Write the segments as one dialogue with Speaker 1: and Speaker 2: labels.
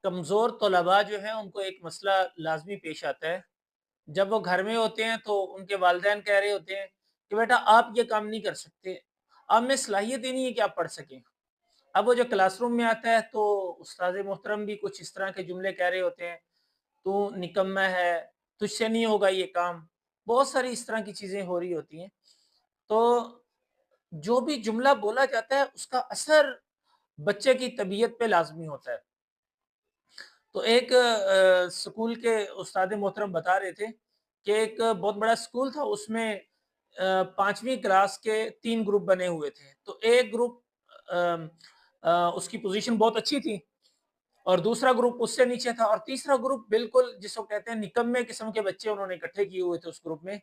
Speaker 1: کمزور طلباء جو ہیں ان کو ایک مسئلہ لازمی پیش آتا ہے۔ جب وہ گھر میں ہوتے ہیں تو ان کے والدین کہہ رہے ہوتے ہیں کہ بیٹا آپ یہ کام نہیں کر سکتے، آپ میں صلاحیت ہی نہیں ہے کہ آپ پڑھ سکیں۔ اب وہ جو کلاس روم میں آتا ہے تو استاد محترم بھی کچھ اس طرح کے جملے کہہ رہے ہوتے ہیں، تو نکما ہے، تجھ سے نہیں ہوگا یہ کام، بہت ساری اس طرح کی چیزیں ہو رہی ہوتی ہیں۔ تو جو بھی جملہ بولا جاتا ہے اس کا اثر بچے کی طبیعت پہ لازمی ہوتا ہے۔ تو ایک سکول کے استاد محترم بتا رہے تھے کہ ایک بہت بڑا سکول تھا، اس میں 5ویں کلاس کے 3 گروپ بنے ہوئے تھے۔ تو ایک گروپ اس کی پوزیشن بہت اچھی تھی، اور دوسرا گروپ اس سے نیچے تھا، اور تیسرا گروپ بالکل جس کو کہتے ہیں نکمے قسم کے بچے انہوں نے اکٹھے کیے ہوئے تھے اس گروپ میں۔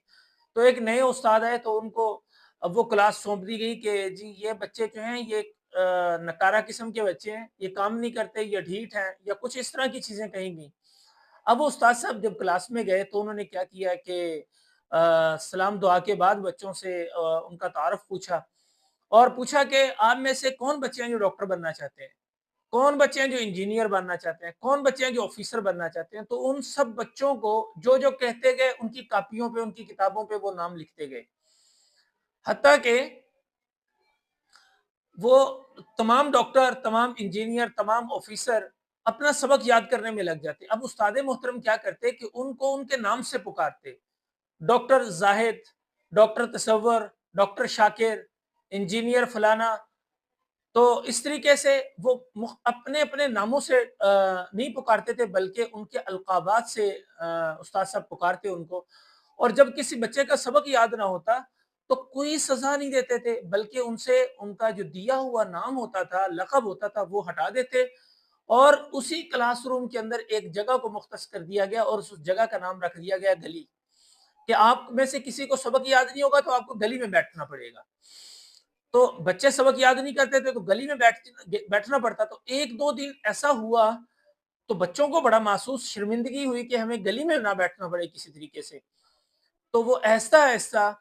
Speaker 1: تو ایک نئے استاد آئے تو ان کو اب وہ کلاس سونپ دی گئی کہ جی یہ بچے جو ہیں یہ نکارہ قسم کے بچے ہیں، یہ کام نہیں کرتے، یہ ڈھیٹ ہیں، یا کچھ اس طرح کی چیزیں کہیں گی۔ اب وہ استاد صاحب جب کلاس میں گئے تو انہوں نے کیا کیا کہ سلام دعا کے بعد بچوں سے ان کا تعارف پوچھا، اور پوچھا کہ آپ میں سے کون بچے ہیں جو ڈاکٹر بننا چاہتے ہیں، کون بچے ہیں جو انجینئر بننا چاہتے ہیں، کون بچے ہیں جو آفیسر بننا چاہتے ہیں۔ تو ان سب بچوں کو جو جو کہتے گئے ان کی کاپیوں پہ، ان کی کتابوں پہ وہ نام لکھتے گئے، حتیٰ کہ وہ تمام ڈاکٹر، تمام انجینئر، تمام آفیسر اپنا سبق یاد کرنے میں لگ جاتے۔ اب استاد محترم کیا کرتے کہ ان کو ان کے نام سے پکارتے: ڈاکٹر زاہد، ڈاکٹر تصور، ڈاکٹر شاکر، انجینئر فلانا۔ تو اس طریقے سے وہ اپنے اپنے ناموں سے نہیں پکارتے تھے، بلکہ ان کے القابات سے استاد صاحب پکارتے ان کو۔ اور جب کسی بچے کا سبق یاد نہ ہوتا تو کوئی سزا نہیں دیتے تھے، بلکہ ان سے ان کا جو دیا ہوا نام ہوتا تھا، لقب ہوتا تھا، وہ ہٹا دیتے، اور اسی کلاس روم کے اندر ایک جگہ کو مختص کر دیا گیا، اور اس جگہ کا نام رکھ دیا گیا گلی، کہ آپ میں سے کسی کو سبق یاد نہیں ہوگا تو آپ کو گلی میں بیٹھنا پڑے گا۔ تو بچے سبق یاد نہیں کرتے تھے تو گلی میں بیٹھنا پڑتا۔ تو ایک دو دن ایسا ہوا تو بچوں کو بڑا محسوس شرمندگی ہوئی کہ ہمیں گلی میں نہ بیٹھنا پڑے کسی طریقے سے۔ تو وہ آہستہ آہستہ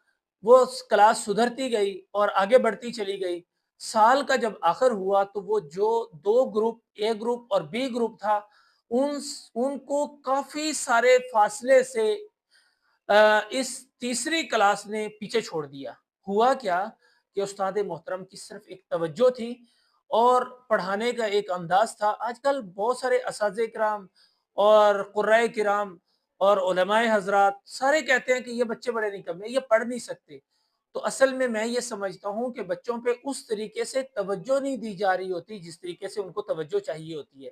Speaker 1: وہ کلاس سدھرتی گئی اور آگے بڑھتی چلی گئی۔ سال کا جب آخر ہوا تو وہ جو 2 گروپ، اے گروپ اور بی گروپ تھا، ان کو کافی سارے فاصلے سے اس تیسری کلاس نے پیچھے چھوڑ دیا۔ ہوا کیا کہ استاد محترم کی صرف ایک توجہ تھی اور پڑھانے کا ایک انداز تھا۔ آج کل بہت سارے اساتذہ کرام اور قرائے کرام اور علماء حضرات سارے کہتے ہیں کہ یہ بچے بڑے نکمے، یہ پڑھ نہیں سکتے۔ تو اصل میں یہ سمجھتا ہوں کہ بچوں پہ اس طریقے سے توجہ نہیں دی جا رہی ہوتی جس طریقے سے ان کو توجہ چاہیے ہوتی ہے۔